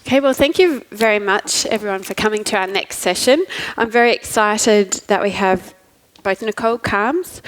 Okay, well, thank you very much, everyone, for coming to our next session. I'm very excited that we have both Nicole Kalms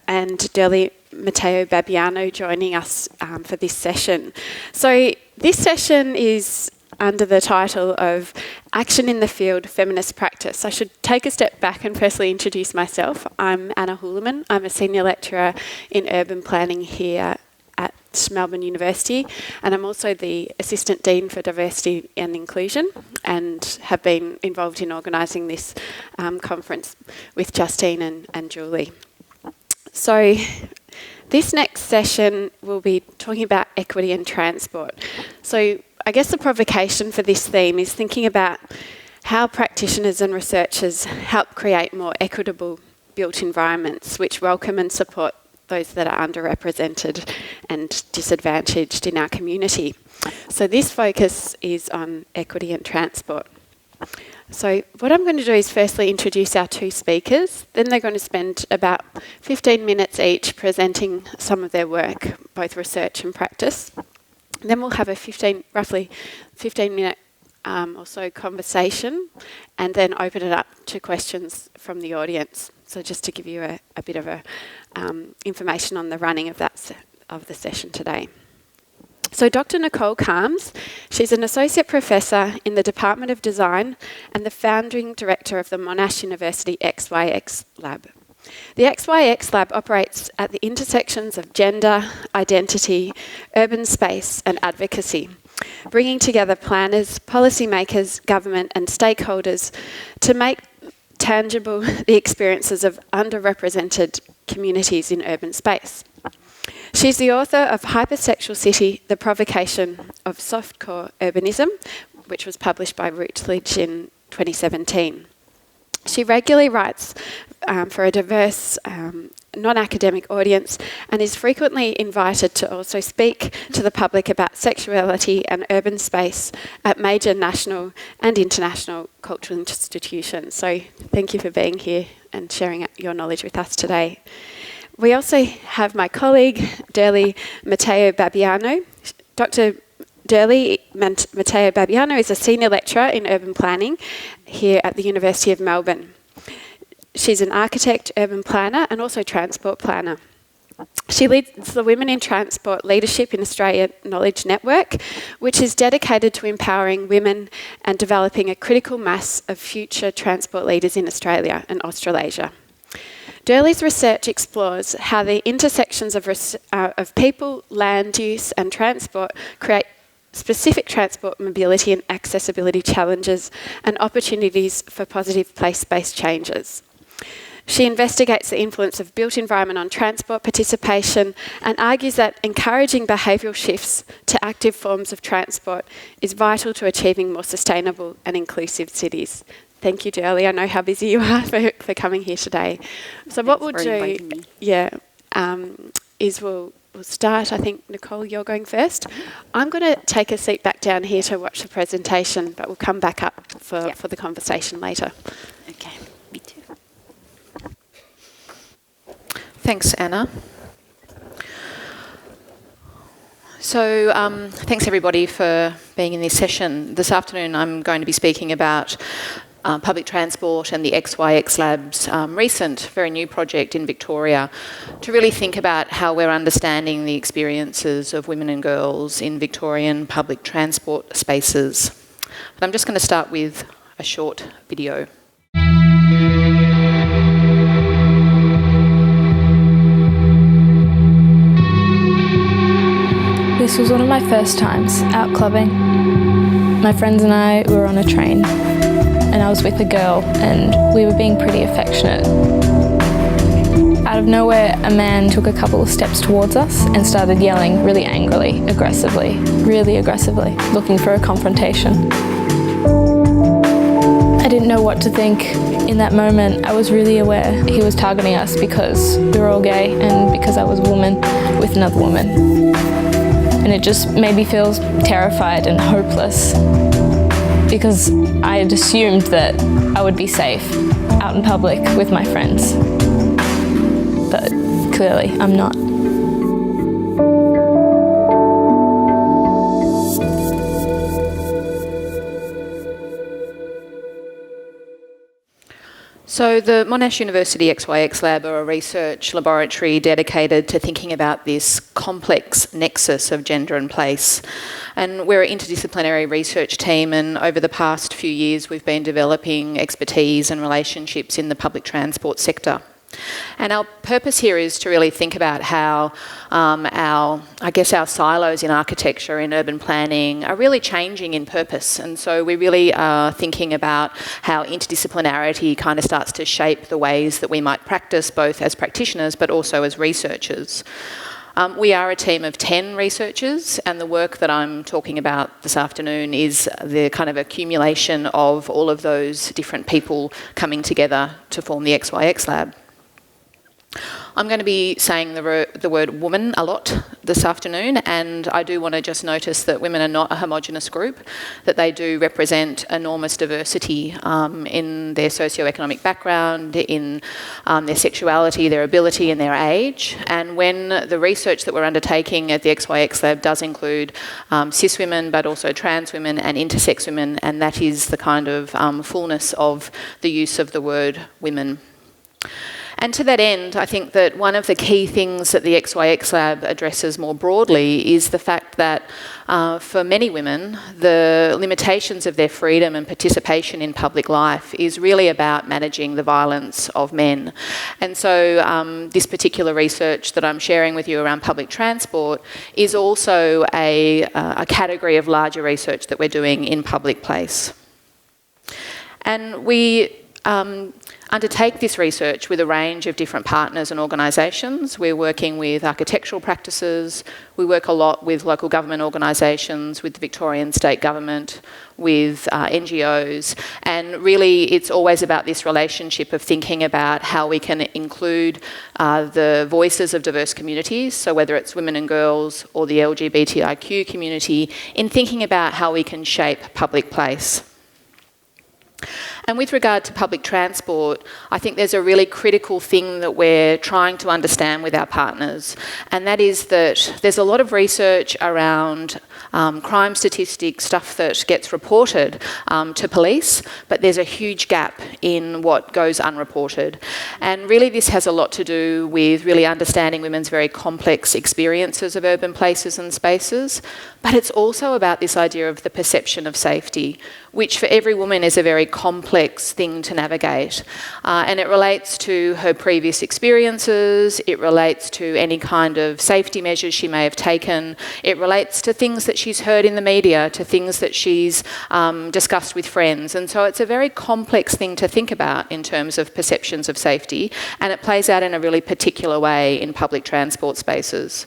and Derlie Mateo-Babiano joining us for this session. So this session is under the title of Action in the Field, Feminist Practice. I should take a step back and firstly introduce myself. I'm Anna Hurliman. I'm a senior lecturer in urban planning here at Melbourne University, and I'm also the Assistant Dean for Diversity and Inclusion and have been involved in organising this conference with Justine and Julie. So this next session will be talking about equity and transport. So I guess the provocation for this theme is thinking about how practitioners and researchers help create more equitable built environments which welcome and support those that are underrepresented and disadvantaged in our community. So this focus is on equity and transport. So what I'm going to do is firstly introduce our two speakers, then they're going to spend about 15 minutes each presenting some of their work, both research and practice. Then we'll have a roughly 15 minute or so conversation and then open it up to questions from the audience. So just to give you a bit of information on the running of the session today. So Dr. Nicole Kalms, she's an Associate Professor in the Department of Design and the Founding Director of the Monash University XYX Lab. The XYX Lab operates at the intersections of gender, identity, urban space and advocacy, bringing together planners, policymakers, government and stakeholders to make tangible the experiences of underrepresented communities in urban space. She's the author of Hypersexual City, The Provocation of Softcore Urbanism, which was published by Routledge in 2017. She regularly writes for a diverse non-academic audience and is frequently invited to also speak to the public about sexuality and urban space at major national and international cultural institutions. So thank you for being here and sharing your knowledge with us today. We also have my colleague, Derlie Mateo-Babiano. Dr. Derlie Mateo-Babiano is a senior lecturer in urban planning here at the University of Melbourne. She's an architect, urban planner and also transport planner. She leads the Women in Transport Leadership in Australia Knowledge Network, which is dedicated to empowering women and developing a critical mass of future transport leaders in Australia and Australasia. Derlie's research explores how the intersections of people, land use and transport create specific transport mobility and accessibility challenges and opportunities for positive place-based changes. She investigates the influence of built environment on transport participation and argues that encouraging behavioural shifts to active forms of transport is vital to achieving more sustainable and inclusive cities. Thank you, Derlie. I know how busy you are for coming here today. So what we'll do, is we'll start. I think, Nicole, you're going first. I'm going to take a seat back down here to watch the presentation, but we'll come back up for the conversation later. Okay, me too. Thanks, Anna. So thanks everybody for being in this session. This afternoon I'm going to be speaking about public transport and the XYX Lab's recent, very new project in Victoria to really think about how we're understanding the experiences of women and girls in Victorian public transport spaces. But I'm just going to start with a short video. This was one of my first times out clubbing. My friends and I were on a train and I was with a girl and we were being pretty affectionate. Out of nowhere, a man took a couple of steps towards us and started yelling really angrily, really aggressively, looking for a confrontation. I didn't know what to think. In that moment, I was really aware he was targeting us because we were all gay and because I was a woman with another woman. And it just made me feel terrified and hopeless because I had assumed that I would be safe out in public with my friends. But clearly, I'm not. So the Monash University XYX Lab are a research laboratory dedicated to thinking about this complex nexus of gender and place. And we're an interdisciplinary research team, and over the past few years we've been developing expertise and relationships in the public transport sector. And our purpose here is to really think about how our silos in architecture, in urban planning, are really changing in purpose. And so we really are thinking about how interdisciplinarity kind of starts to shape the ways that we might practice, both as practitioners but also as researchers. We are a team of 10 researchers, and the work that I'm talking about this afternoon is the kind of accumulation of all of those different people coming together to form the XYX Lab. I'm going to be saying the word woman a lot this afternoon, and I do want to just notice that women are not a homogenous group, that they do represent enormous diversity in their socioeconomic background, in their sexuality, their ability and their age. And when the research that we're undertaking at the XYX Lab does include cis women, but also trans women and intersex women, and that is the kind of fullness of the use of the word women. And to that end, I think that one of the key things that the XYX Lab addresses more broadly is the fact that for many women, the limitations of their freedom and participation in public life is really about managing the violence of men. And so this particular research that I'm sharing with you around public transport is also a category of larger research that we're doing in public place. And we undertake this research with a range of different partners and organisations. We're working with architectural practices, we work a lot with local government organisations, with the Victorian state government, with NGOs, and really it's always about this relationship of thinking about how we can include the voices of diverse communities, so whether it's women and girls or the LGBTIQ community, in thinking about how we can shape public place. And with regard to public transport, I think there's a really critical thing that we're trying to understand with our partners, and that is that there's a lot of research around crime statistics, stuff that gets reported to police, but there's a huge gap in what goes unreported. And really this has a lot to do with really understanding women's very complex experiences of urban places and spaces, but it's also about this idea of the perception of safety, which for every woman is a very complex thing to navigate. And it relates to her previous experiences, it relates to any kind of safety measures she may have taken, it relates to things that she's heard in the media, to things that she's discussed with friends. And so it's a very complex thing to think about in terms of perceptions of safety, and it plays out in a really particular way in public transport spaces.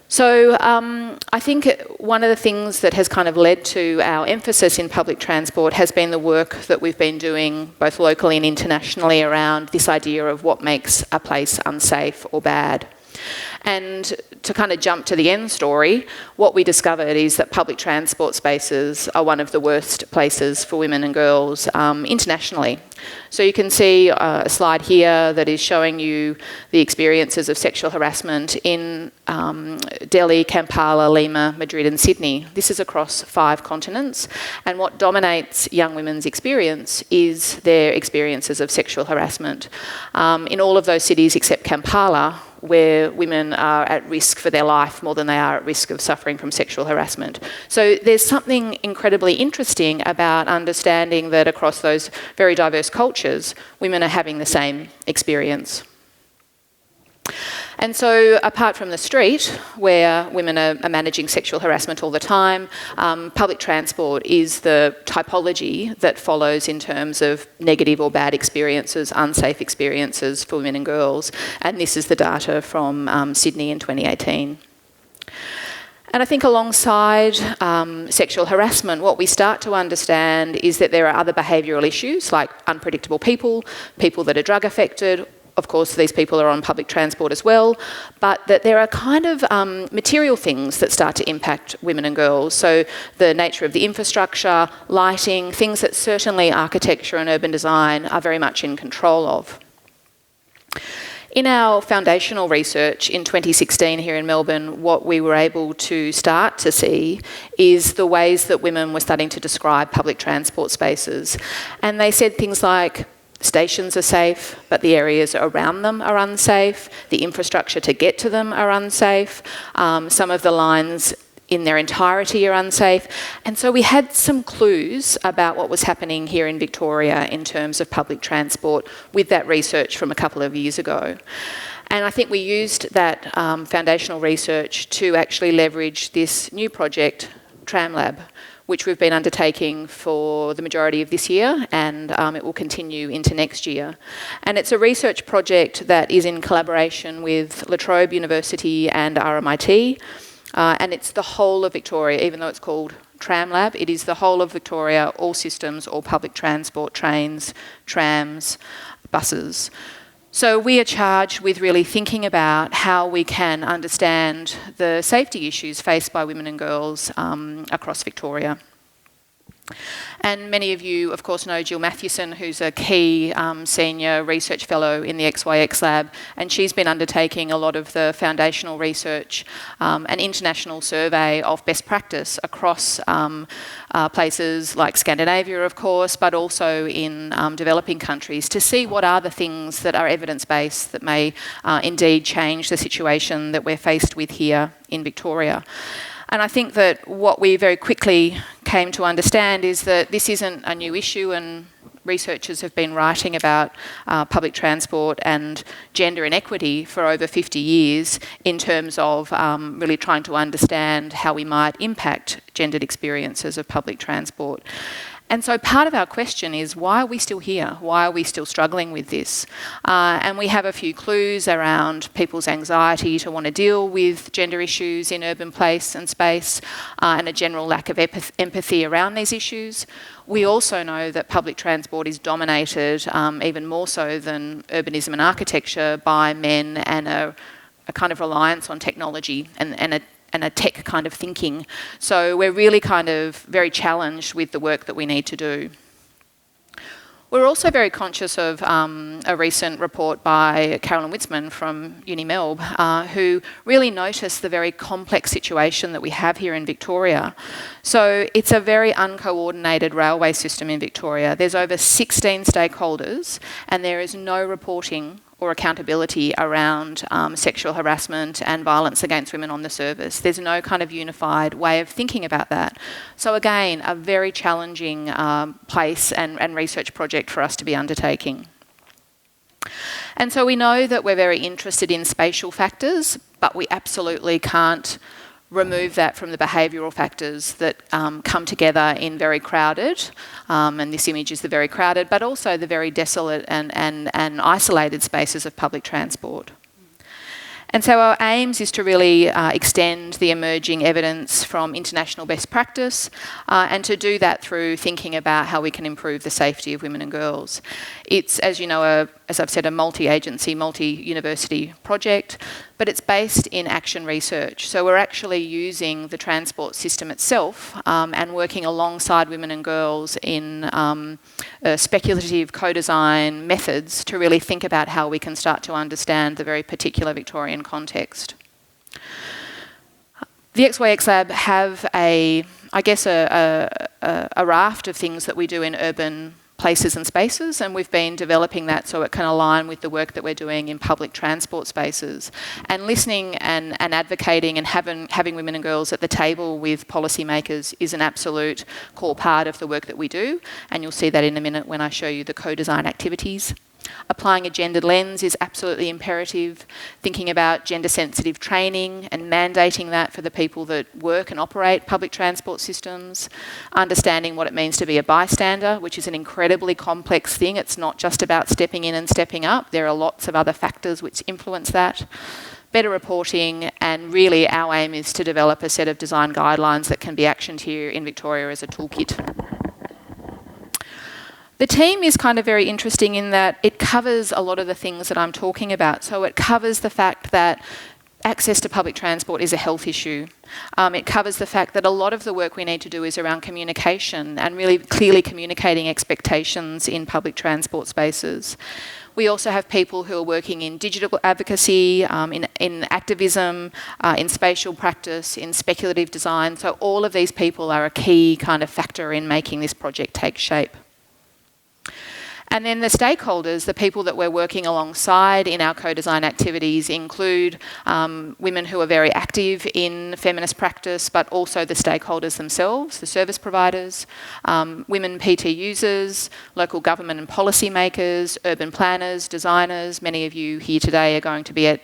So I think one of the things that has kind of led to our emphasis in public transport has been the work that we've been doing both locally and internationally around this idea of what makes a place unsafe or bad. And to kind of jump to the end story, what we discovered is that public transport spaces are one of the worst places for women and girls internationally. So you can see a slide here that is showing you the experiences of sexual harassment in Derlie, Kampala, Lima, Madrid and Sydney. This is across 5 continents, and what dominates young women's experience is their experiences of sexual harassment. In all of those cities except Kampala, where women are at risk for their life more than they are at risk of suffering from sexual harassment. So there's something incredibly interesting about understanding that across those very diverse cultures, women are having the same experience. And so apart from the street, where women are managing sexual harassment all the time, public transport is the typology that follows in terms of negative or bad experiences, unsafe experiences for women and girls. And this is the data from Sydney in 2018. And I think alongside sexual harassment, what we start to understand is that there are other behavioural issues like unpredictable people, people that are drug affected. Of course, these people are on public transport as well, but that there are kind of material things that start to impact women and girls. So the nature of the infrastructure, lighting, things that certainly architecture and urban design are very much in control of. In our foundational research in 2016 here in Melbourne, what we were able to start to see is the ways that women were starting to describe public transport spaces. And they said things like, stations are safe, but the areas around them are unsafe. The infrastructure to get to them are unsafe. Some of the lines in their entirety are unsafe. And so we had some clues about what was happening here in Victoria in terms of public transport with that research from a couple of years ago. And I think we used that foundational research to actually leverage this new project, TramLab, which we've been undertaking for the majority of this year, and it will continue into next year. And it's a research project that is in collaboration with La Trobe University and RMIT, and it's the whole of Victoria, even though it's called TramLab, it is the whole of Victoria, all systems, all public transport, trains, trams, buses. So we are charged with really thinking about how we can understand the safety issues faced by women and girls across Victoria. And many of you, of course, know Jill Mathewson, who's a key senior research fellow in the XYX lab, and she's been undertaking a lot of the foundational research, an international survey of best practice across places like Scandinavia, of course, but also in developing countries, to see what are the things that are evidence-based that may indeed change the situation that we're faced with here in Victoria. And I think that what we very quickly came to understand is that this isn't a new issue, and researchers have been writing about public transport and gender inequity for over 50 years in terms of really trying to understand how we might impact gendered experiences of public transport. And so part of our question is, why are we still here? Why are we still struggling with this? And we have a few clues around people's anxiety to want to deal with gender issues in urban place and space, and a general lack of empathy around these issues. We also know that public transport is dominated, even more so than urbanism and architecture, by men, and a kind of reliance on technology and a tech kind of thinking. So we're really kind of very challenged with the work that we need to do. We're also very conscious of a recent report by Carolyn Witzman from Uni Melb, who really noticed the very complex situation that we have here in Victoria. So it's a very uncoordinated railway system in Victoria. There's over 16 stakeholders, and there is no reporting or accountability around sexual harassment and violence against women on the service. There's no kind of unified way of thinking about that. So again, a very challenging place and research project for us to be undertaking. And so we know that we're very interested in spatial factors, but we absolutely can't remove that from the behavioural factors that come together in very crowded, and this image is the very crowded, but also the very desolate and isolated spaces of public transport. And so our aims is to really extend the emerging evidence from international best practice, and to do that through thinking about how we can improve the safety of women and girls. It's, as you know, as I've said, a multi-agency, multi-university project, but it's based in action research. So we're actually using the transport system itself and working alongside women and girls in speculative co-design methods to really think about how we can start to understand the very particular Victorian context. The XYX Lab have a raft of things that we do in urban places and spaces, and we've been developing that so it can align with the work that we're doing in public transport spaces. And listening and advocating and having women and girls at the table with policymakers is an absolute core part of the work that we do, and you'll see that in a minute when I show you the co-design activities. Applying a gendered lens is absolutely imperative, thinking about gender-sensitive training and mandating that for the people that work and operate public transport systems, understanding what it means to be a bystander, which is an incredibly complex thing. It's not just about stepping in and stepping up. There are lots of other factors which influence that. Better reporting, and really our aim is to develop a set of design guidelines that can be actioned here in Victoria as a toolkit. The team is kind of very interesting in that it covers a lot of the things that I'm talking about. So it covers the fact that access to public transport is a health issue. It covers the fact that a lot of the work we need to do is around communication and really clearly communicating expectations in public transport spaces. We also have people who are working in digital advocacy, in activism, in spatial practice, in speculative design. So all of these people are a key kind of factor in making this project take shape. And then the stakeholders, the people that we're working alongside in our co-design activities, include women who are very active in feminist practice, but also the stakeholders themselves, the service providers, women PT users, local government and policy makers, urban planners, designers. Many of you here today are going to be at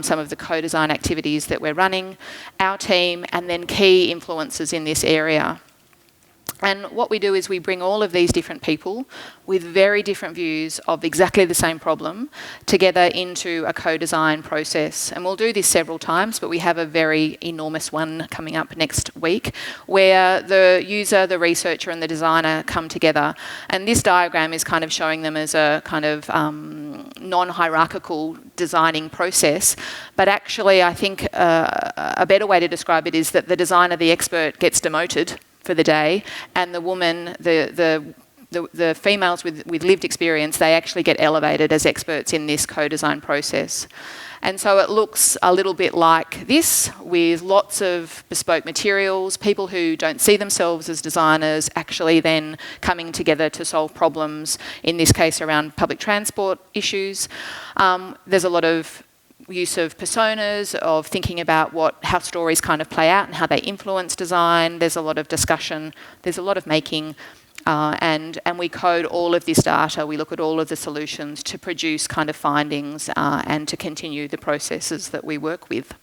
some of the co-design activities that we're running, our team, and then key influencers in this area. And what we do is we bring all of these different people with very different views of exactly the same problem together into a co-design process. And we'll do this several times, but we have a very enormous one coming up next week where the user, the researcher and the designer come together. And this diagram is kind of showing them as a kind of non-hierarchical designing process. But actually, I think a better way to describe it is that the designer, the expert, gets demoted for the day, and the woman, the females with lived experience, they actually get elevated as experts in this co-design process. And so it looks a little bit like this, with lots of bespoke materials, people who don't see themselves as designers actually then coming together to solve problems, in this case around public transport issues. There's a lot of use of personas, of thinking about how stories kind of play out and how they influence design. There's a lot of discussion, there's a lot of making, and we code all of this data. We look at all of the solutions to produce kind of findings and to continue the processes that we work with.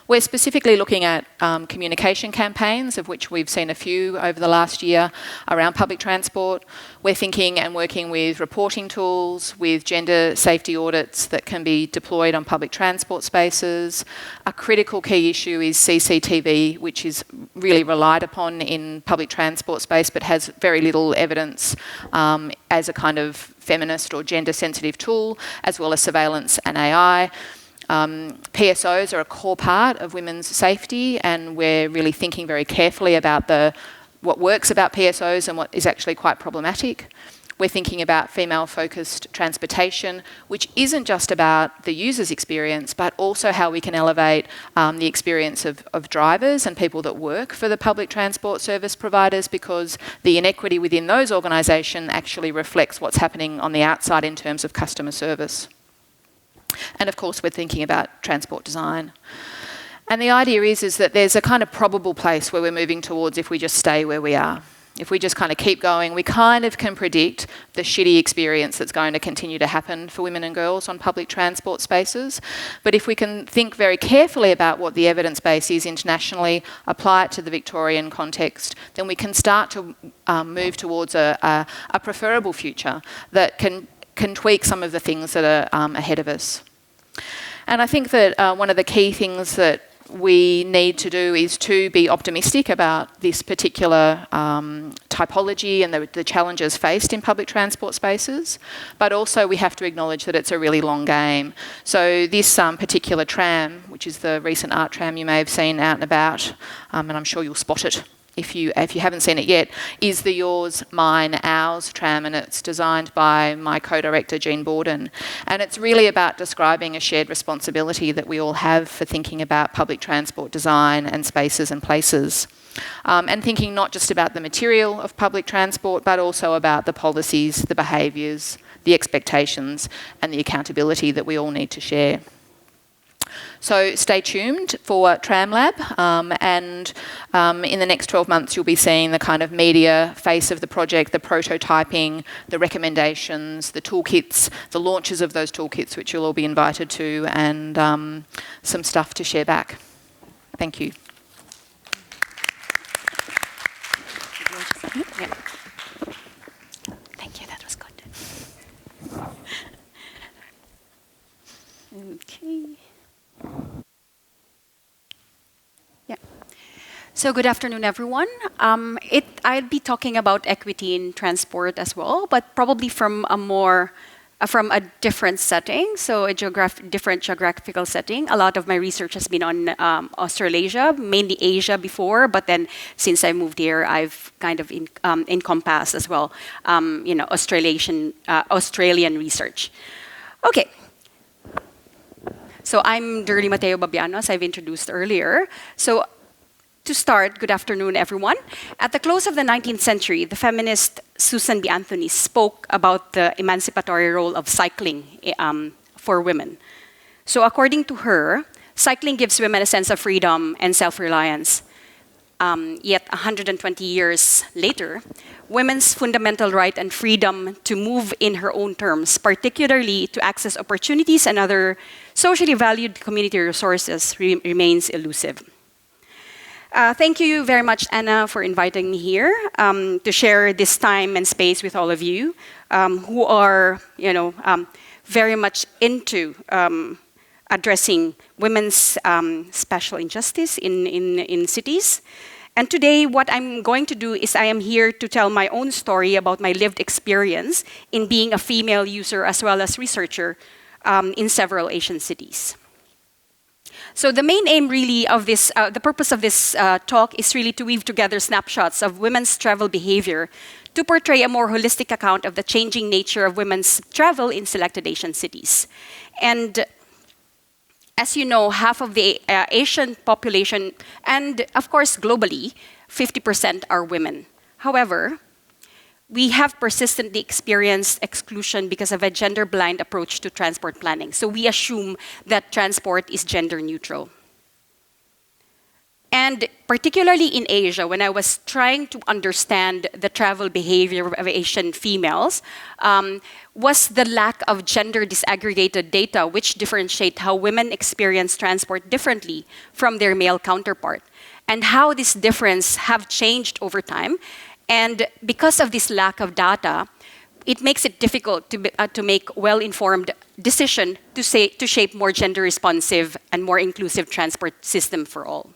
We're specifically looking at communication campaigns, of which we've seen a few over the last year around public transport. We're thinking and working with reporting tools, with gender safety audits that can be deployed on public transport spaces. A critical key issue is CCTV, which is really relied upon in public transport space, but has very little evidence as a kind of feminist or gender sensitive tool, as well as surveillance and AI. PSOs are a core part of women's safety, and we're really thinking very carefully about what works about PSOs and what is actually quite problematic. We're thinking about female-focused transportation, which isn't just about the user's experience, but also how we can elevate the experience of drivers and people that work for the public transport service providers, because the inequity within those organisations actually reflects what's happening on the outside in terms of customer service. And of course, we're thinking about transport design. And the idea is that there's a kind of probable place where we're moving towards if we just stay where we are. If we just kind of keep going, we kind of can predict the shitty experience that's going to continue to happen for women and girls on public transport spaces. But if we can think very carefully about what the evidence base is internationally, apply it to the Victorian context, then we can start to move towards a preferable future that can tweak some of the things that are ahead of us. And I think that one of the key things that we need to do is to be optimistic about this particular typology and the challenges faced in public transport spaces, but also we have to acknowledge that it's a really long game. So this particular tram, which is the recent art tram you may have seen out and about, and I'm sure you'll spot it if you haven't seen it yet, is the Yours, Mine, Ours tram, and it's designed by my co-director, Jean Borden. And it's really about describing a shared responsibility that we all have for thinking about public transport design and spaces and places. And thinking not just about the material of public transport, but also about the policies, the behaviours, the expectations, and the accountability that we all need to share. So stay tuned for TramLab, and in the next 12 months you'll be seeing the kind of media face of the project, the prototyping, the recommendations, the toolkits, the launches of those toolkits, which you'll all be invited to, and some stuff to share back. Thank you. Yeah. Thank you, that was good. Okay. Yeah. So good afternoon, everyone. I'll be talking about equity in transport as well, but probably from a different setting, so a different geographical setting. A lot of my research has been on Australasia, mainly Asia before, but then since I moved here, I've kind of encompassed as well, Australian research. Okay. So I'm Derlie Mateo-Babiano, as I've introduced earlier. So To start, good afternoon, everyone. At the close of the 19th century, the feminist Susan B. Anthony spoke about the emancipatory role of cycling for women. So according to her, cycling gives women a sense of freedom and self-reliance. Yet 120 years later, women's fundamental right and freedom to move in her own terms, particularly to access opportunities and other socially valued community resources, remains elusive. Thank you very much, Anna, for inviting me here to share this time and space with all of you who are, very much into addressing women's special injustice in cities. And today, what I'm going to do is I am here to tell my own story about my lived experience in being a female user as well as researcher in several Asian cities. So the main aim really of this, the purpose of this talk is really to weave together snapshots of women's travel behavior to portray a more holistic account of the changing nature of women's travel in selected Asian cities. And as you know, half of the Asian population, and of course globally, 50% are women. However, we have persistently experienced exclusion because of a gender-blind approach to transport planning. So we assume that transport is gender neutral. And particularly in Asia, when I was trying to understand the travel behavior of Asian females, was the lack of gender disaggregated data which differentiate how women experience transport differently from their male counterpart, and how this difference have changed over time. And because of this lack of data, it makes it difficult to make well-informed decisions to shape more gender-responsive and more inclusive transport system for all.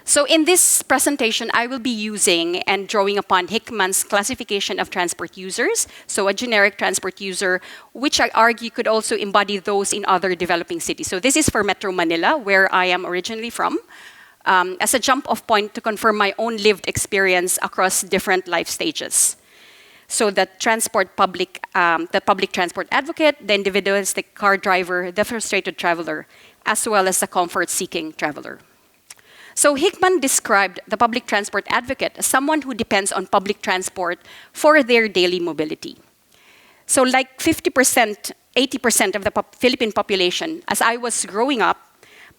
So in this presentation, I will be using and drawing upon Hickman's classification of transport users, so a generic transport user, which I argue could also embody those in other developing cities. So this is for Metro Manila, where I am originally from, as a jump-off point to confirm my own lived experience across different life stages. So the public transport advocate, the individualistic car driver, the frustrated traveler, as well as the comfort-seeking traveler. So Hickman described the public transport advocate as someone who depends on public transport for their daily mobility. So like 50%, 80% of the Philippine population, as I was growing up,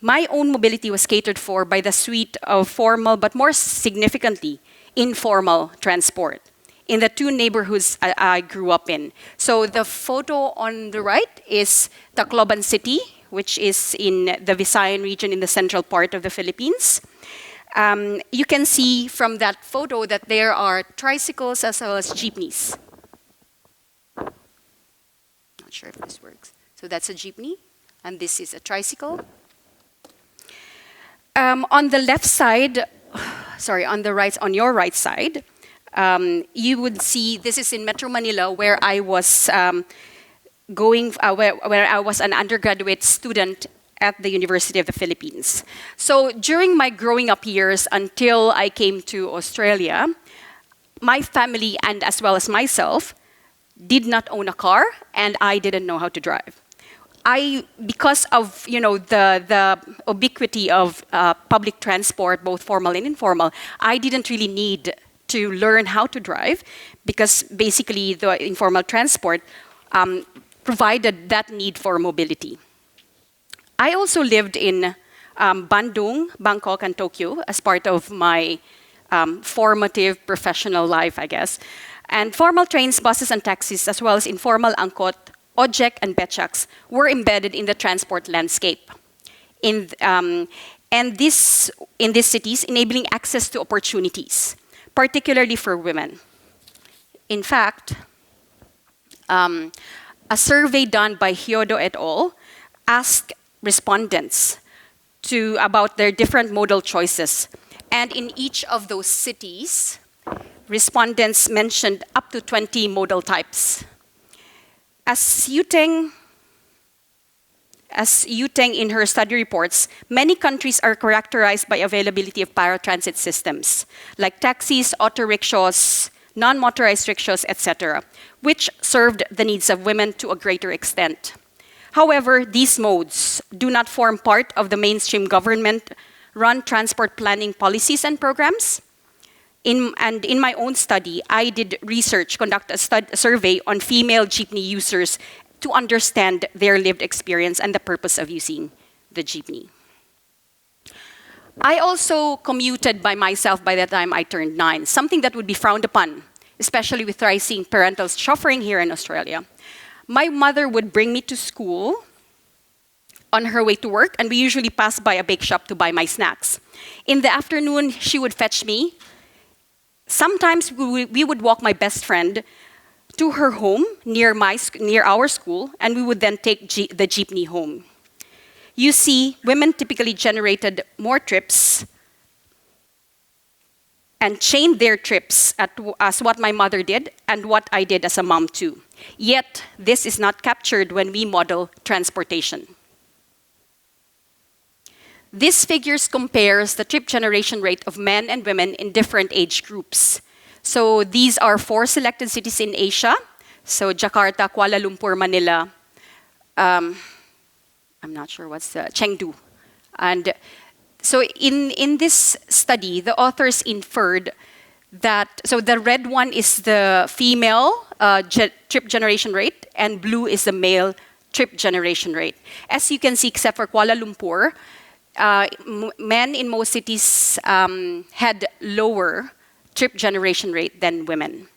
my own mobility was catered for by the suite of formal, but more significantly, informal transport in the two neighborhoods I grew up in. So the photo on the right is Tacloban City, which is in the Visayan region in the central part of the Philippines. You can see from that photo that there are tricycles as well as jeepneys. Not sure if this works. So that's a jeepney, and this is a tricycle. On the left side, on your right side, you would see this is in Metro Manila, where I was where I was an undergraduate student at the University of the Philippines. So during my growing up years until I came to Australia, my family and as well as myself did not own a car, and I didn't know how to drive. Because of the ubiquity of public transport, both formal and informal, I didn't really need to learn how to drive, because basically the informal transport provided that need for mobility. I also lived in Bandung, Bangkok, and Tokyo as part of my formative professional life, I guess. And formal trains, buses, and taxis, as well as informal angkot, ojek, and becaks were embedded in the transport landscape. In these cities, enabling access to opportunities, particularly for women. In fact, a survey done by Hyodo et al. Asked respondents about their different modal choices. And in each of those cities, respondents mentioned up to 20 modal types. As Yuteng in her study reports, many countries are characterized by availability of paratransit systems, like taxis, auto rickshaws, non-motorized rickshaws, etc., which served the needs of women to a greater extent. However, these modes do not form part of the mainstream government run transport planning policies and programs. In my own study, I did research, conduct a survey on female jeepney users to understand their lived experience and the purpose of using the jeepney. I also commuted by myself by the time I turned 9, something that would be frowned upon, especially with rising parental suffering here in Australia. My mother would bring me to school on her way to work, and we usually pass by a bake shop to buy my snacks. In the afternoon, she would fetch me. Sometimes we would walk my best friend to her home near our school, and we would then take the jeepney home. You see, women typically generated more trips and chained their trips as what my mother did and what I did as a mom too. Yet, this is not captured when we model transportation. This figures compares the trip generation rate of men and women in different age groups. So these are 4 selected cities in Asia. So Jakarta, Kuala Lumpur, Manila, I'm not sure what's Chengdu. And so in this study, the authors inferred that, so the red one is the female trip generation rate, and blue is the male trip generation rate. As you can see, except for Kuala Lumpur, men in most cities had lower trip generation rate than women.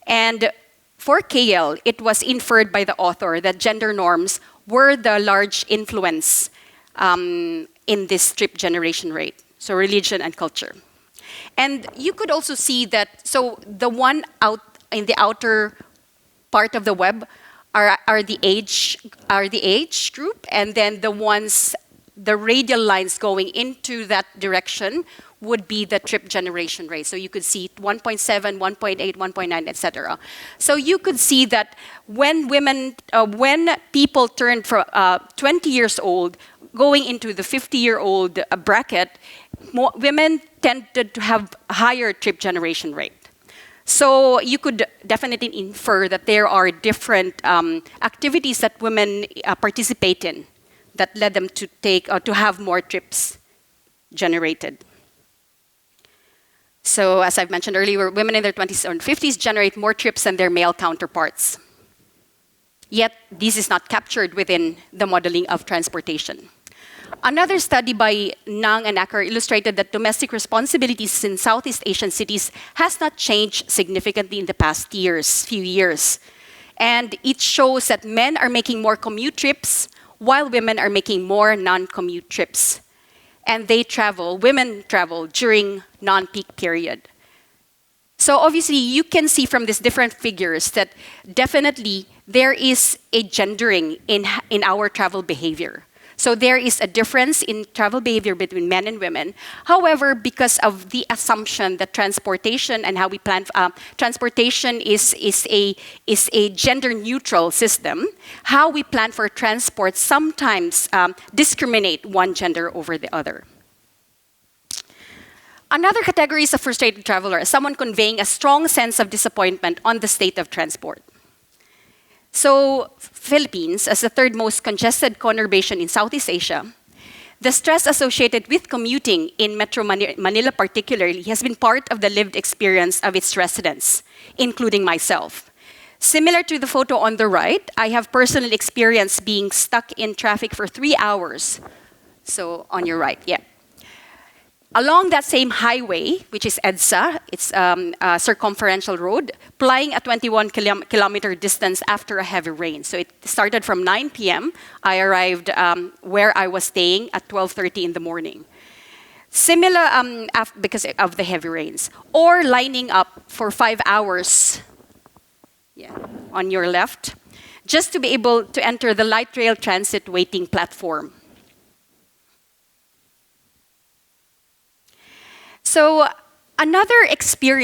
And for KL, it was inferred by the author that gender norms were the large influence in this trip generation rate, so religion and culture. And you could also see that, so the one out in the outer part of the web are the age group, and then the radial lines going into that direction would be the trip generation rate. So you could see 1.7, 1.8, 1.9, etc. So you could see that when people turned from 20 years old, going into the 50-year-old bracket, women tended to have higher trip generation rate. So you could definitely infer that there are different activities that women participate in that led them to have more trips generated. So as I've mentioned earlier, women in their 20s and 50s generate more trips than their male counterparts. Yet, this is not captured within the modeling of transportation. Another study by Nang and Acker illustrated that domestic responsibilities in Southeast Asian cities has not changed significantly in the past few years. And it shows that men are making more commute trips, while women are making more non-commute trips. And women travel during non-peak period. So obviously, you can see from these different figures that definitely there is a gendering in our travel behavior. So there is a difference in travel behavior between men and women. However, because of the assumption that transportation and how we plan, transportation is a gender-neutral system, how we plan for transport sometimes discriminate one gender over the other. Another category is a frustrated traveler, someone conveying a strong sense of disappointment on the state of transport. So, Philippines, as the third most congested conurbation in Southeast Asia, the stress associated with commuting in Metro Manila particularly has been part of the lived experience of its residents, including myself. Similar to the photo on the right, I have personal experience being stuck in traffic for 3 hours. So, on your right, yeah. Along that same highway, which is EDSA, it's a circumferential road, plying a 21-kilometer distance after a heavy rain. So it started from 9 p.m. I arrived where I was staying at 12:30 in the morning. Similar because of the heavy rains. Or lining up for 5 hours, on your left, just to be able to enter the light rail transit waiting platform. So another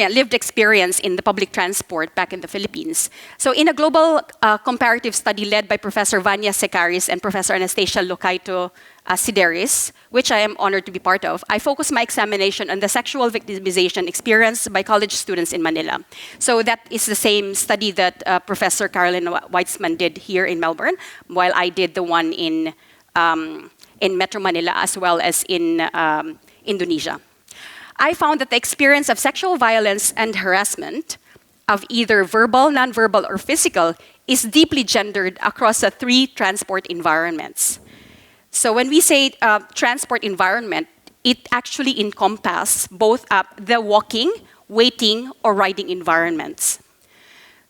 lived experience in the public transport back in the Philippines. So in a global comparative study led by Professor Vanya Sekaris and Professor Anastasia Locaito Sideris, which I am honored to be part of, I focused my examination on the sexual victimization experienced by college students in Manila. So that is the same study that Professor Carolyn Weitzman did here in Melbourne, while I did the one in in Metro Manila as well as in Indonesia. I found that the experience of sexual violence and harassment of either verbal, nonverbal, or physical is deeply gendered across the 3 transport environments. So when we say transport environment, it actually encompasses both the walking, waiting, or riding environments.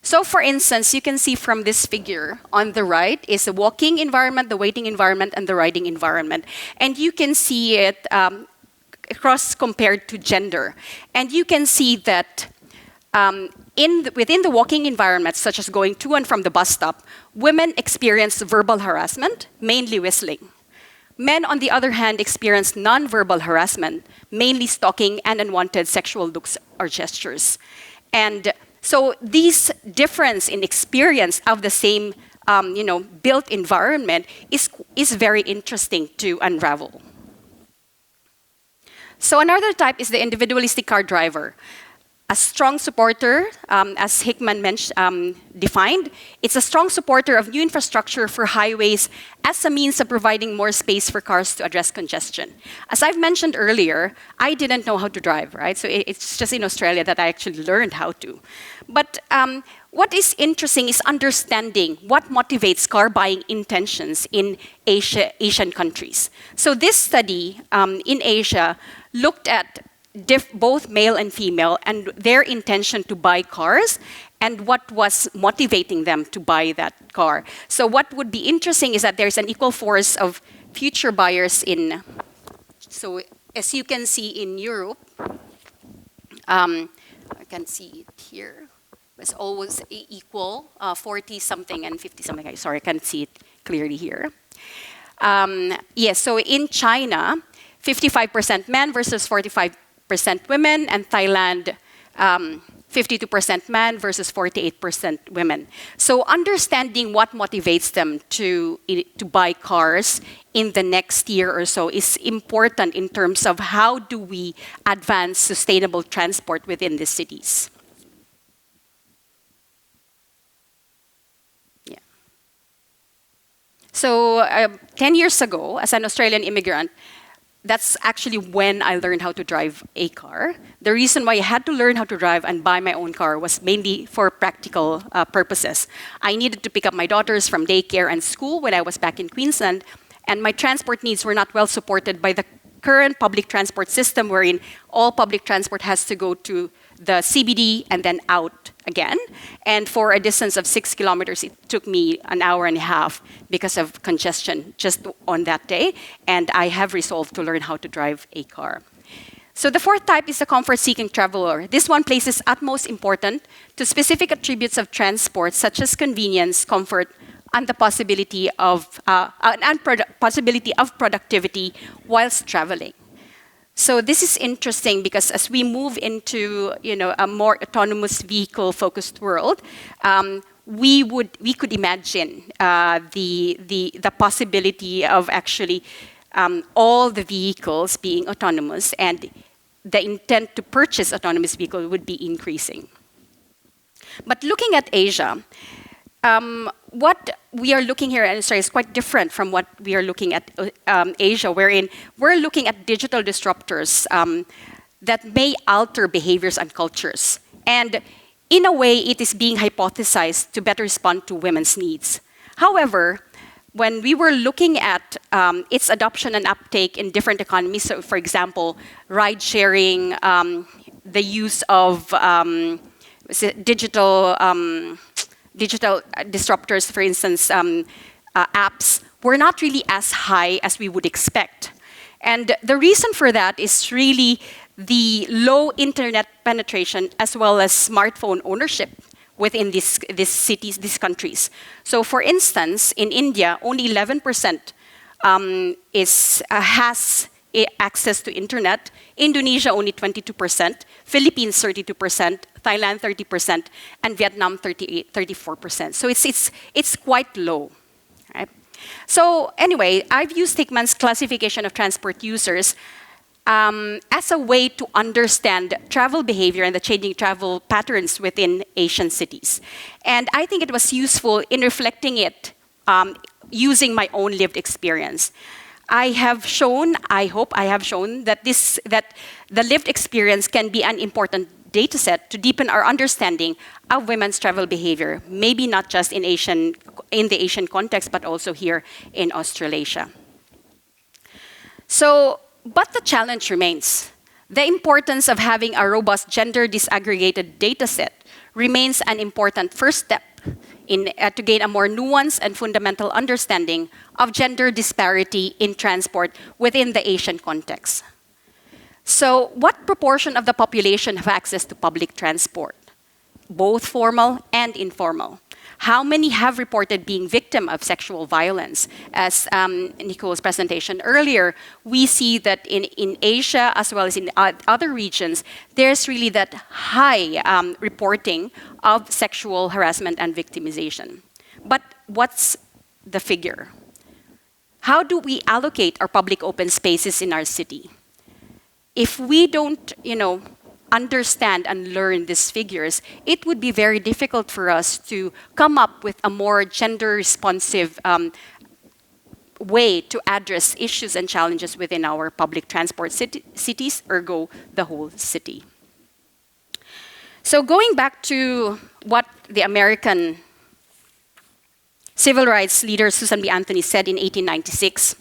So for instance, you can see from this figure on the right is the walking environment, the waiting environment, and the riding environment. And you can see it cross compared to gender. And you can see that within the walking environment, such as going to and from the bus stop, women experience verbal harassment, mainly whistling. Men, on the other hand, experience nonverbal harassment, mainly stalking and unwanted sexual looks or gestures. And so this difference in experience of the same built environment is very interesting to unravel. So another type is the individualistic car driver. A strong supporter, as Hickman defined, it's a strong supporter of new infrastructure for highways as a means of providing more space for cars to address congestion. As I've mentioned earlier, I didn't know how to drive, right? So it's just in Australia that I actually learned how to. But what is interesting is understanding what motivates car buying intentions in Asian countries. So this study in Asia looked at both male and female and their intention to buy cars and what was motivating them to buy that car. So what would be interesting is that there's an equal force of future buyers so as you can see in Europe, I can see it here, it's always equal, 40 something and 50 something, sorry, I can't see it clearly here. Yes, so in China, 55% men versus 45% women, and Thailand, 52% men versus 48% women. So understanding what motivates them to buy cars in the next year or so is important in terms of how do we advance sustainable transport within the cities. Yeah. So 10 years ago, as an Australian immigrant, that's actually when I learned how to drive a car. The reason why I had to learn how to drive and buy my own car was mainly for practical purposes. I needed to pick up my daughters from daycare and school when I was back in Queensland, and my transport needs were not well supported by the current public transport system, wherein all public transport has to go to the CBD and then out again. And for a distance of 6 kilometers, it took me an hour and a half because of congestion just on that day. And I have resolved to learn how to drive a car. So the fourth type is the comfort-seeking traveler. This one places utmost importance to specific attributes of transport, such as convenience, comfort, and the possibility of productivity whilst traveling. So this is interesting because as we move into a more autonomous vehicle-focused world, we could imagine the possibility of actually all the vehicles being autonomous, and the intent to purchase autonomous vehicle would be increasing. But looking at Asia, what we are looking here in Australia is quite different from what we are looking at Asia, wherein we're looking at digital disruptors that may alter behaviors and cultures. And in a way, it is being hypothesized to better respond to women's needs. However, when we were looking at its adoption and uptake in different economies, so for example, ride sharing, the use of digital disruptors, for instance, apps, were not really as high as we would expect. And the reason for that is really the low internet penetration as well as smartphone ownership within these cities, these countries. So for instance, in India, only 11% has access to internet. Indonesia, only 22%. Philippines, 32%. Thailand, 30%. And Vietnam, 34%. So it's quite low. Right? So anyway, I've used Hickman's classification of transport users as a way to understand travel behavior and the changing travel patterns within Asian cities. And I think it was useful in reflecting it using my own lived experience. I hope I have shown that the lived experience can be an important data set to deepen our understanding of women's travel behavior, maybe not just in the Asian context, but also here in Australasia. So, but the challenge remains. The importance of having a robust gender disaggregated data set remains an important first step to gain a more nuanced and fundamental understanding of gender disparity in transport within the Asian context. So, what proportion of the population have access to public transport, both formal and informal? How many have reported being victim of sexual violence? As Nicole's presentation earlier, we see that in Asia as well as in other regions, there's really that high reporting of sexual harassment and victimization. But what's the figure? How do we allocate our public open spaces in our city? If we don't, understand and learn these figures, it would be very difficult for us to come up with a more gender-responsive way to address issues and challenges within our public transport cities, ergo the whole city. So going back to what the American civil rights leader Susan B. Anthony said in 1896,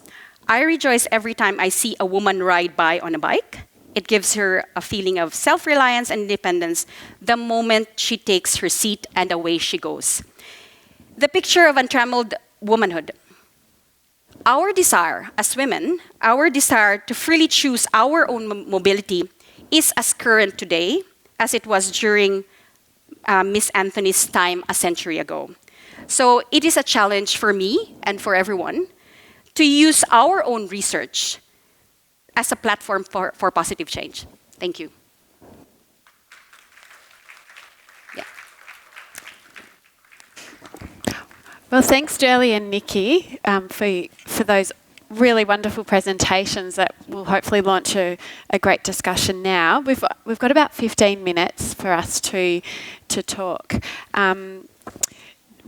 "I rejoice every time I see a woman ride by on a bike. It gives her a feeling of self-reliance and independence the moment she takes her seat and away she goes." The picture of untrammeled womanhood. Our desire as women, our desire to freely choose our own mobility is as current today as it was during Miss Anthony's time a century ago. So it is a challenge for me and for everyone to use our own research as a platform for positive change. Thank you. Yeah. Well, thanks, Derlie and Nikki, for those really wonderful presentations that will hopefully launch a great discussion now. We've got about 15 minutes for us to talk.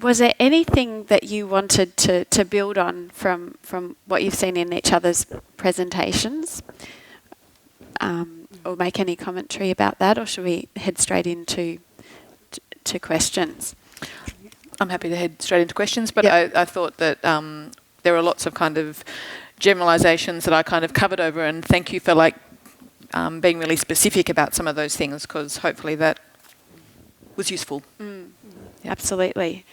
Was there anything that you wanted to build on from what you've seen in each other's presentations? Or make any commentary about that, or should we head straight into questions? I'm happy to head straight into questions, but Yep. I thought that there are lots of kind of generalisations that I kind of covered over, and thank you for being really specific about some of those things, because hopefully that was useful. Absolutely.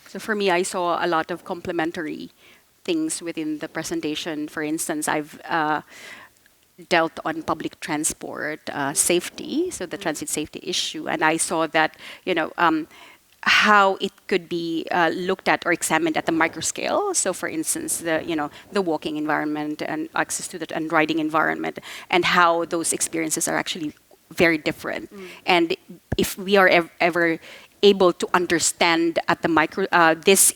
So for me, I saw a lot of complementary things within the presentation. For instance, I've dealt on public transport safety, so the transit safety issue, and I saw that, how it could be looked at or examined at the micro scale. So for instance, the walking environment and access to the and riding environment, and how those experiences are actually very different. And if we are ever able to understand at the micro this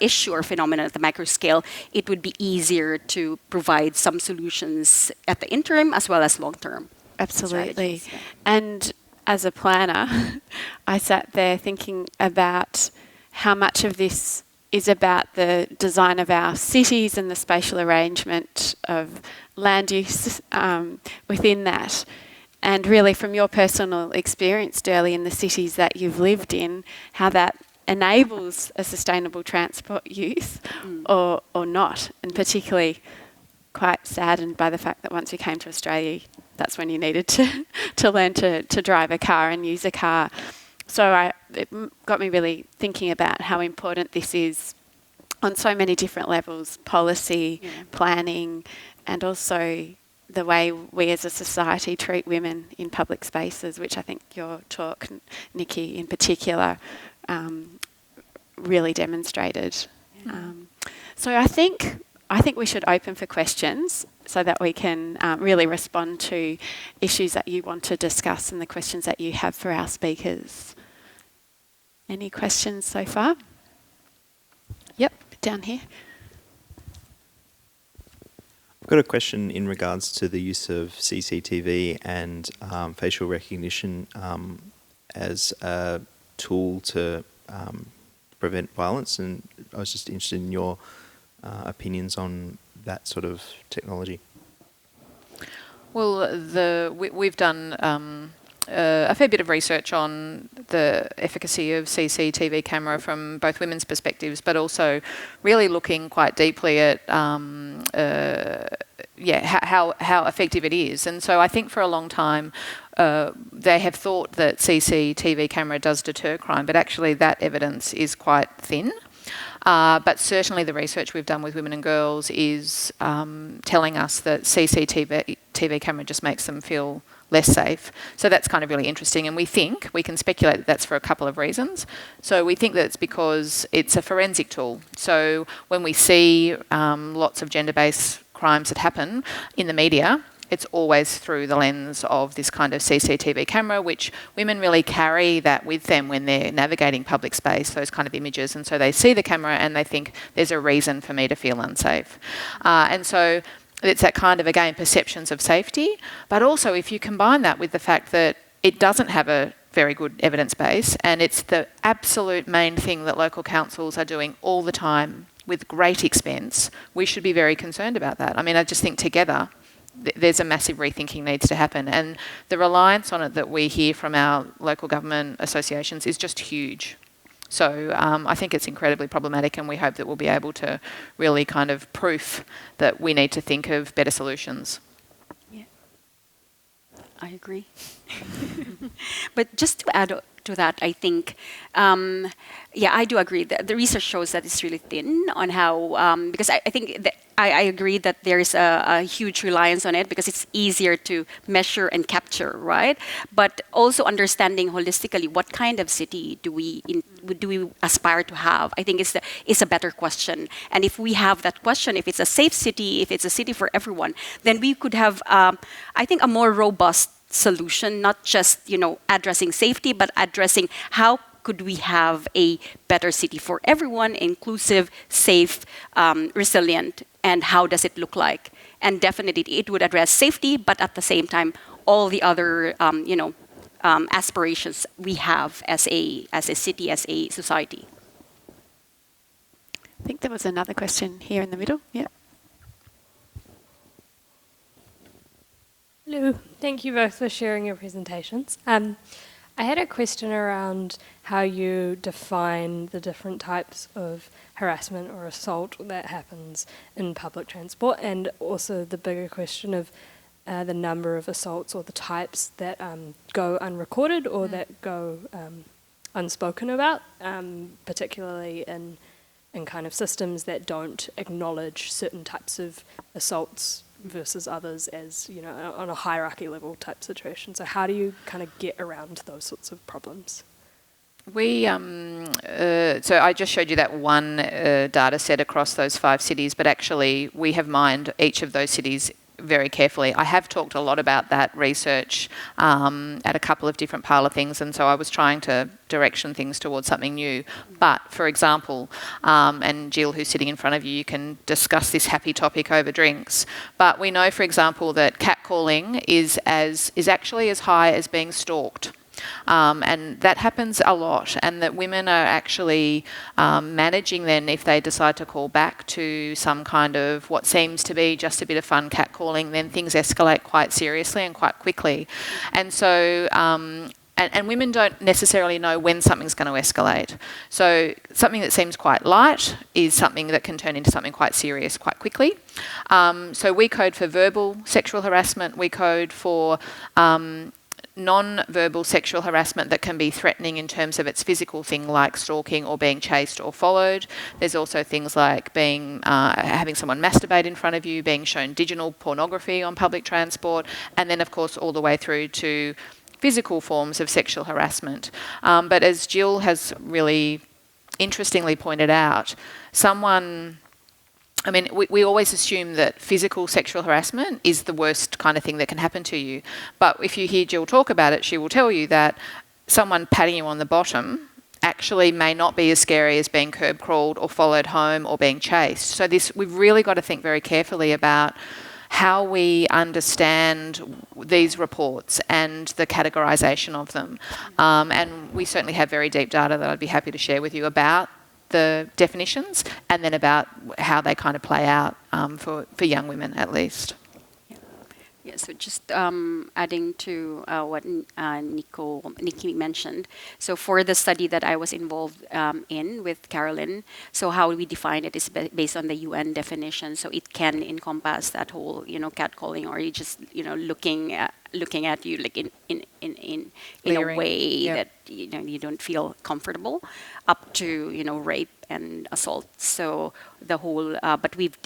issue or phenomenon at the micro scale, it would be easier to provide some solutions at the interim as well as long term. Absolutely. Strategies, yeah. And as a planner, I sat there thinking about how much of this is about the design of our cities and the spatial arrangement of land use within that. And really from your personal experience, Derlie, in the cities that you've lived in, how that enables a sustainable transport use or not. And particularly quite saddened by the fact that once you came to Australia, that's when you needed to learn to drive a car and use a car. So it got me really thinking about how important this is on so many different levels: policy, planning, and also the way we as a society treat women in public spaces, which I think your talk, Nikki, in particular, really demonstrated. So I think we should open for questions so that we can really respond to issues that you want to discuss and the questions that you have for our speakers. Any questions so far? Yep, down here. I've got a question in regards to the use of CCTV and facial recognition as a tool to prevent violence, and I was just interested in your opinions on that sort of technology? Well, we've done a fair bit of research on the efficacy of CCTV camera from both women's perspectives, but also really looking quite deeply at how effective it is. And so I think for a long time they have thought that CCTV camera does deter crime, but actually that evidence is quite thin. But certainly the research we've done with women and girls is telling us that CCTV camera just makes them feel less safe. So that's kind of really interesting. And we can speculate that that's for a couple of reasons. So we think that it's because it's a forensic tool. So when we see lots of gender-based crimes that happen in the media, it's always through the lens of this kind of CCTV camera, which women really carry that with them when they're navigating public space, those kind of images. And so they see the camera and they think there's a reason for me to feel unsafe. And so it's that kind of, again, perceptions of safety. But also if you combine that with the fact that it doesn't have a very good evidence base, and it's the absolute main thing that local councils are doing all the time with great expense, we should be very concerned about that. I mean, I just think together there's a massive rethinking needs to happen, and the reliance on it that we hear from our local government associations is just huge. So I think it's incredibly problematic, and we hope that we'll be able to really kind of proof that we need to think of better solutions. Yeah, I agree. But just to add to that, I think, I do agree that the research shows that it's really thin on how, because I think that I agree that there is a huge reliance on it because it's easier to measure and capture, right? But also understanding holistically what kind of city do we aspire to have, I think is a better question. And if we have that question, if it's a safe city, if it's a city for everyone, then we could have, I think, a more robust solution, not just addressing safety, but addressing how could we have a better city for everyone, inclusive, safe, resilient, and how does it look like? And definitely it would address safety, but at the same time, all the other aspirations we have as a city, as a society. I think there was another question here in the middle. Yeah. Hello, thank you both for sharing your presentations. I had a question around how you define the different types of harassment or assault that happens in public transport, and also the bigger question of the number of assaults or the types that go unrecorded or that go unspoken about, particularly in kind of systems that don't acknowledge certain types of assaults versus others as, on a hierarchy level type situation. So how do you kind of get around those sorts of problems? We, so I just showed you that one data set across those 5 cities, but actually we have mined each of those cities very carefully. I have talked a lot about that research at a couple of different Parlour things, and so I was trying to direction things towards something new. But, for example, and Jill, who's sitting in front of you, you can discuss this happy topic over drinks. But we know, for example, that catcalling is actually as high as being stalked. And that happens a lot, and that women are actually managing then, if they decide to call back to some kind of what seems to be just a bit of fun catcalling, then things escalate quite seriously and quite quickly. And so and women don't necessarily know when something's going to escalate. So something that seems quite light is something that can turn into something quite serious quite quickly. So we code for verbal sexual harassment, we code for non-verbal sexual harassment that can be threatening in terms of its physical thing, like stalking or being chased or followed. There's also things like being having someone masturbate in front of you, being shown digital pornography on public transport, and then of course all the way through to physical forms of sexual harassment. But as Jill has really interestingly pointed out, we always assume that physical sexual harassment is the worst kind of thing that can happen to you. But if you hear Jill talk about it, she will tell you that someone patting you on the bottom actually may not be as scary as being curb crawled or followed home or being chased. So we've really got to think very carefully about how we understand these reports and the categorisation of them. And we certainly have very deep data that I'd be happy to share with you about the definitions, and then about how they kind of play out for young women at least. Yeah, so just adding to what Nikki mentioned. So for the study that I was involved in with Carolyn, so how we define it is based on the UN definition. So it can encompass that whole, catcalling, or you just, looking at you like in a way that you don't feel comfortable, up to rape and assault. So the whole, but we've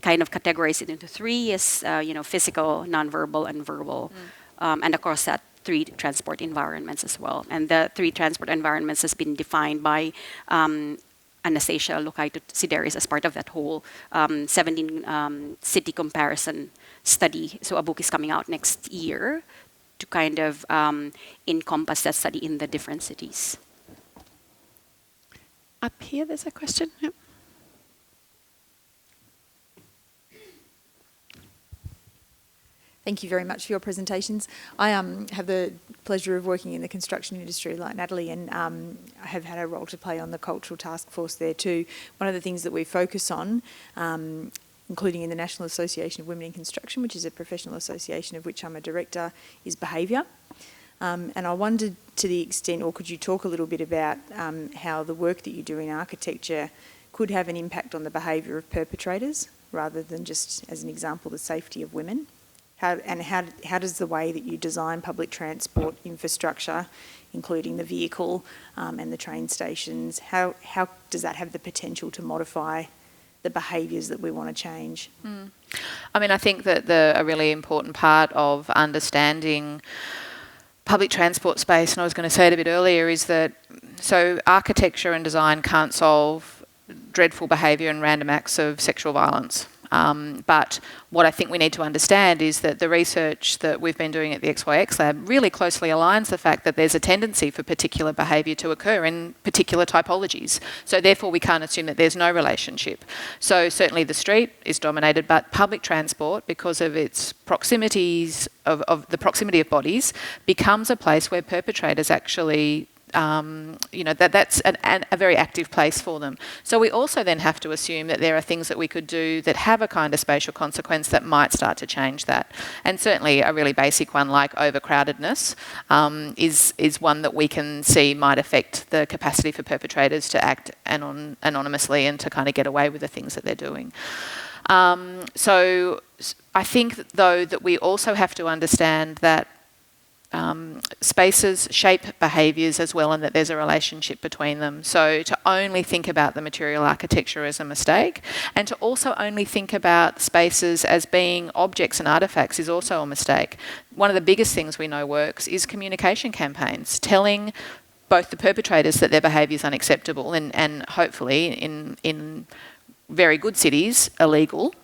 kind of categorize it into three: is physical, nonverbal, and verbal, and across that 3 transport environments as well. And the 3 transport environments has been defined by Anastasia Locaito-Sideris as part of that whole 17 city comparison study. So a book is coming out next year to kind of encompass that study in the different cities. Up here, there's a question. Yep. Thank you very much for your presentations. I have the pleasure of working in the construction industry like Natalie, and I have had a role to play on the cultural task force there too. One of the things that we focus on, including in the National Association of Women in Construction, which is a professional association of which I'm a director, is behaviour. And I wondered, to the extent, or could you talk a little bit about how the work that you do in architecture could have an impact on the behaviour of perpetrators, rather than just, as an example, the safety of women? How does the way that you design public transport infrastructure, including the vehicle and the train stations, how does that have the potential to modify the behaviours that we want to change? I mean, I think that a really important part of understanding public transport space, and I was going to say it a bit earlier, is that so architecture and design can't solve dreadful behaviour and random acts of sexual violence. But what I think we need to understand is that the research that we've been doing at the XYX Lab really closely aligns the fact that there's a tendency for particular behaviour to occur in particular typologies. So therefore we can't assume that there's no relationship. So certainly the street is dominated, but public transport, because of its proximities, of the proximity of bodies, becomes a place where perpetrators actually that's a very active place for them. So we also then have to assume that there are things that we could do that have a kind of spatial consequence that might start to change that. And certainly a really basic one like overcrowdedness is one that we can see might affect the capacity for perpetrators to act anonymously and to kind of get away with the things that they're doing. So I think, though, that we also have to understand that spaces shape behaviours as well, and that there's a relationship between them. So to only think about the material architecture as a mistake, and to also only think about spaces as being objects and artefacts, is also a mistake. One of the biggest things we know works is communication campaigns, telling both the perpetrators that their behaviour is unacceptable and hopefully in very good cities illegal,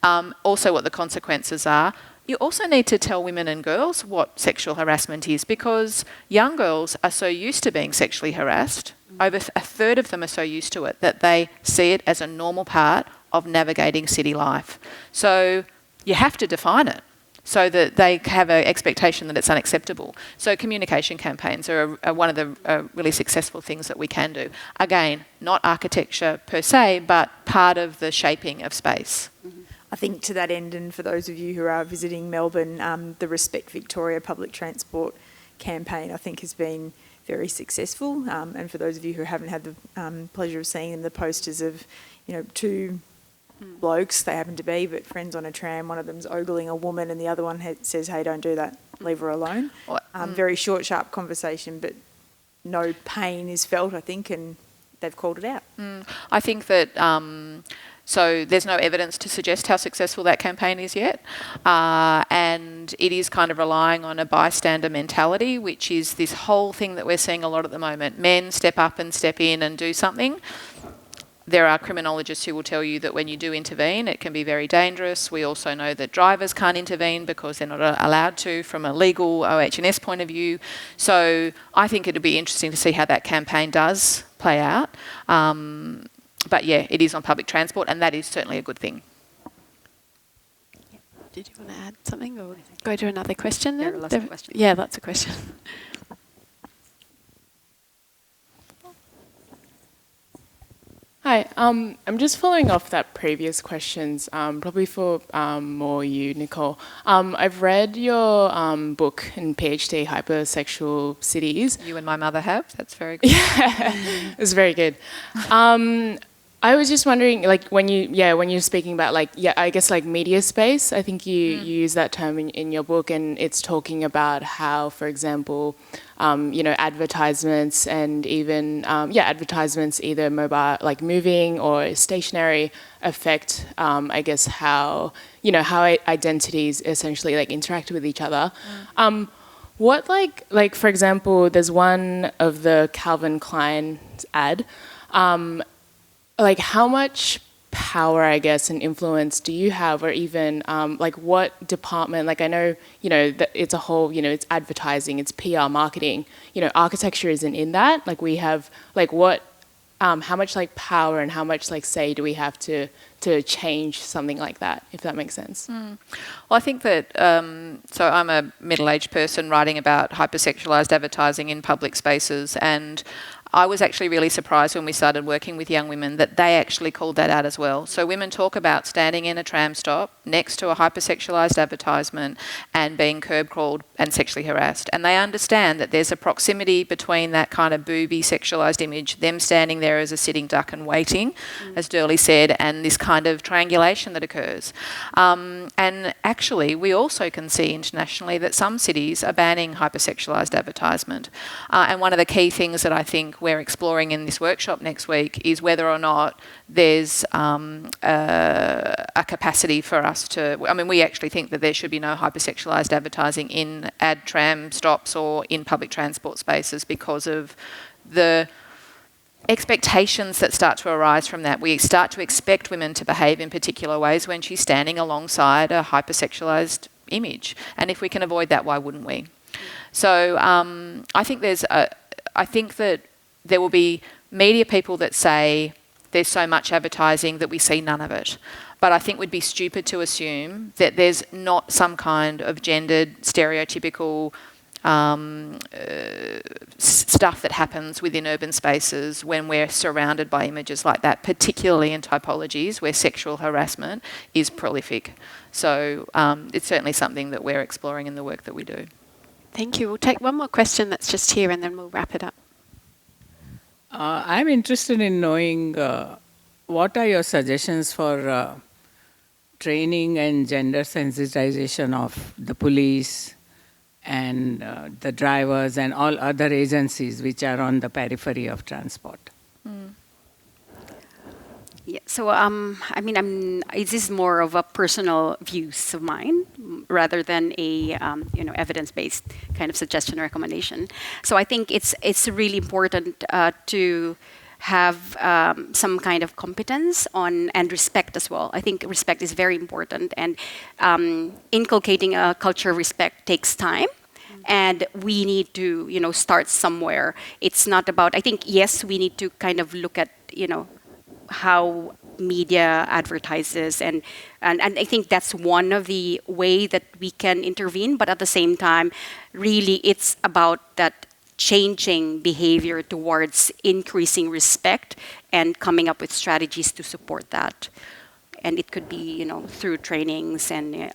also what the consequences are. You also need to tell women and girls what sexual harassment is, because young girls are so used to being sexually harassed, over a third of them are so used to it that they see it as a normal part of navigating city life. So you have to define it so that they have an expectation that it's unacceptable. So communication campaigns are one of the really successful things that we can do. Again, not architecture per se, but part of the shaping of space. I think to that end, and for those of you who are visiting Melbourne, the Respect Victoria public transport campaign, I think, has been very successful. And for those of you who haven't had the pleasure of seeing the posters of, 2 blokes, they happen to be, but friends on a tram, one of them's ogling a woman and the other one says, "Hey, don't do that, leave her alone." Very short, sharp conversation, but no pain is felt, I think, and they've called it out. I think that... So there's no evidence to suggest how successful that campaign is yet. And it is kind of relying on a bystander mentality, which is this whole thing that we're seeing a lot at the moment. Men step up and step in and do something. There are criminologists who will tell you that when you do intervene, it can be very dangerous. We also know that drivers can't intervene because they're not allowed to from a legal OH&S point of view. So I think it'll be interesting to see how that campaign does play out. But yeah, it is on public transport, and that is certainly a good thing. Did you want to add something or go to another question then? There are lots of questions. Yeah, lots of questions. Hi, I'm just following off that previous questions, probably for more you, Nicole. I've read your book in PhD, Hypersexual Cities. You and my mother have. That's very good. Yeah, it was very good. I was just wondering, like, when you're speaking about, like, I guess, like, media space, I think you use that term in your book, and it's talking about how, for example, advertisements and even, advertisements, either mobile, like moving or stationary, affect, I guess, how identities essentially, like, interact with each other. What, like, for example, there's one of the Calvin Klein ad, like, how much power, I guess, and influence do you have, or even, like, what department, like, I know, that it's a whole, it's advertising, it's PR, marketing, architecture isn't in that, like, we have, like, what, how much, like, power and how much, like, say do we have to change something like that, if that makes sense? Well, I think that, so I'm a middle-aged person writing about hypersexualised advertising in public spaces, and I was actually really surprised when we started working with young women that they actually called that out as well. So women talk about standing in a tram stop next to a hypersexualised advertisement and being curb crawled and sexually harassed. And they understand that there's a proximity between that kind of booby sexualised image, them standing there as a sitting duck and waiting, as Derlie said, and this kind of triangulation that occurs. And actually, we also can see internationally that some cities are banning hypersexualised advertisement. And one of the key things that I think we're exploring in this workshop next week is whether or not there's a capacity for us to, we actually think that there should be no hypersexualised advertising in tram stops or in public transport spaces because of the expectations that start to arise from that. We start to expect women to behave in particular ways when she's standing alongside a hypersexualised image. And if we can avoid that, why wouldn't we? So I think that there will be media people that say there's so much advertising that we see none of it. But I think we'd be stupid to assume that there's not some kind of gendered, stereotypical stuff that happens within urban spaces when we're surrounded by images like that, particularly in typologies where sexual harassment is prolific. So it's certainly something that we're exploring in the work that we do. Thank you. We'll take one more question that's just here and then we'll wrap it up. I'm interested in knowing what are your suggestions for training and gender sensitization of the police and the drivers and all other agencies which are on the periphery of transport. Yeah, so this is more of a personal views of mine rather than a evidence-based kind of suggestion or recommendation. So I think it's really important to have some kind of competence and respect as well. I think respect is very important, and inculcating a culture of respect takes time. And we need to, start somewhere. It's not about, I think, yes, we need to kind of look at, how media advertises, and I think that's one of the way that we can intervene, but at the same time, really it's about that changing behavior towards increasing respect and coming up with strategies to support that. And it could be, through trainings and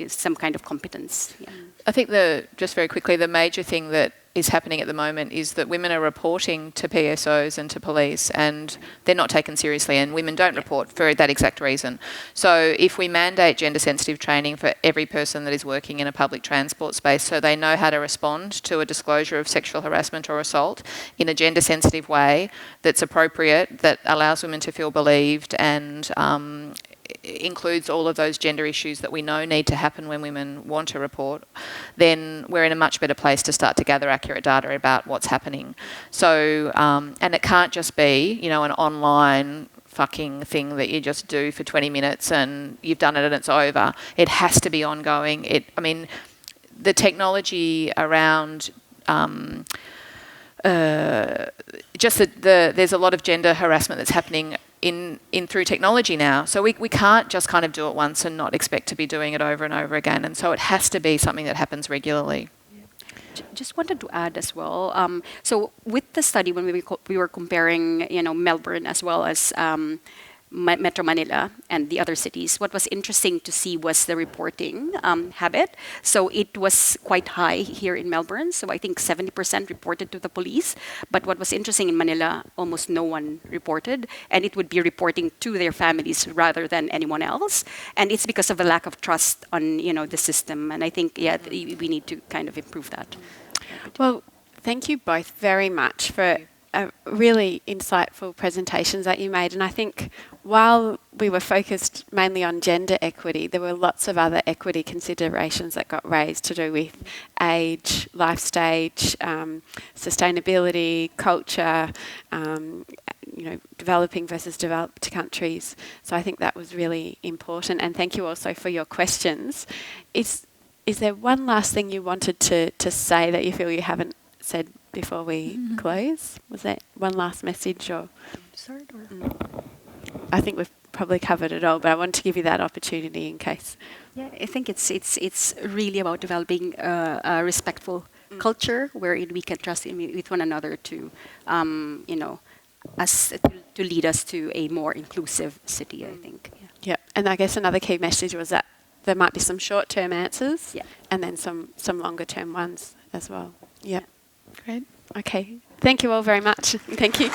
some kind of competence. Yeah. I think just very quickly, the major thing that is happening at the moment is that women are reporting to PSOs and to police, and they're not taken seriously, and women don't report for that exact reason. So if we mandate gender-sensitive training for every person that is working in a public transport space so they know how to respond to a disclosure of sexual harassment or assault in a gender-sensitive way that's appropriate, that allows women to feel believed and includes all of those gender issues that we know need to happen when women want to report, then we're in a much better place to start to gather accurate data about what's happening. So, and it can't just be, an online fucking thing that you just do for 20 minutes and you've done it and it's over. It has to be ongoing. The technology around there's a lot of gender harassment that's happening in through technology now. So we can't just kind of do it once and not expect to be doing it over and over again. And so it has to be something that happens regularly. Just wanted to add as well. So with the study, when we were comparing, Melbourne as well as Metro Manila and the other cities, what was interesting to see was the reporting habit. So it was quite high here in Melbourne. So I think 70% reported to the police. But what was interesting in Manila, almost no one reported. And it would be reporting to their families rather than anyone else. And it's because of a lack of trust on, the system. And I think, we need to kind of improve that. Well, thank you both very much for really insightful presentations that you made. And I think while we were focused mainly on gender equity, there were lots of other equity considerations that got raised to do with age, life stage, sustainability, culture, developing versus developed countries. So I think that was really important. And thank you also for your questions. Is there one last thing you wanted to say that you feel you haven't said before we close? Was that one last message or? I think we've probably covered it all, but I wanted to give you that opportunity in case. Yeah, I think it's really about developing a respectful culture wherein we can trust with one another to, to lead us to a more inclusive city, I think. Yeah, and I guess another key message was that there might be some short-term answers and then some longer-term ones as well. Yeah. Great. Okay. Thank you all very much. Thank you.